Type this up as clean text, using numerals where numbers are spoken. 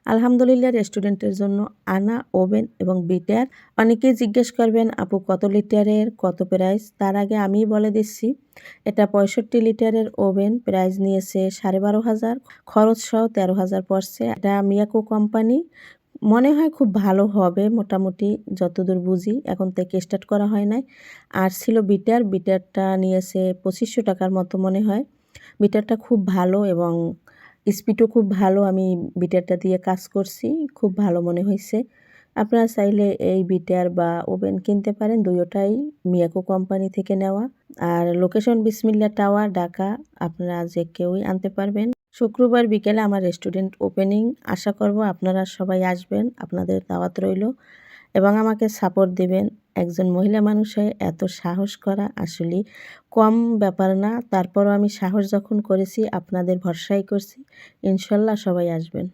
আলহামদুলিল্লাহ রেস্টুরেন্টের জন্য আনা ওভেন এবং বিটার। অনেকেই জিজ্ঞেস করবেন আপু কত লিটারের, কত প্রাইস? তার আগে আমিই বলে দিচ্ছি। এটা 65 লিটারের ওভেন, প্রাইস নিয়েছে 12,500, খরচ সহ 13,000 পড়ছে। এটা মিয়াকো কোম্পানি। মনে হয় খুব ভালো হবে মোটামুটি, যতদূর বুঝি। এখন থেকে স্টার্ট করা হয় নাই। আর ছিল বিটার, বিটারটা নিয়েছে 2500 টাকার মতো মনে হয়। বিটারটা খুব ভালো এবং স্পিডও খুব ভালো। আমি বিটারটা দিয়ে কাজ করছি, খুব ভালো মনে হয়েছে। আপনারা চাইলে এই বিটার বা ওভেন কিনতে পারেন, দুটোটাই মিয়াকো কোম্পানি থেকে নেওয়া। আর লোকেশন বিসমিল্লা টাওয়ার, ঢাকা। আপনারা যে কেউই আনতে পারবেন। শুক্রবার বিকেলে আমার রেস্টুরেন্ট ওপেনিং, আশা করব আপনারা সবাই আসবেন, আপনাদের দাওয়াত রইল এবং আমাকে সাপোর্ট দিবেন। একজন মহিলা মানুষ হয়ে এত সাহস করা আসলে কম ব্যাপার না। তারপরও আমি সাহস যখন করেছি আপনাদের ভরসাই করছি। ইনশাল্লাহ সবাই আসবেন।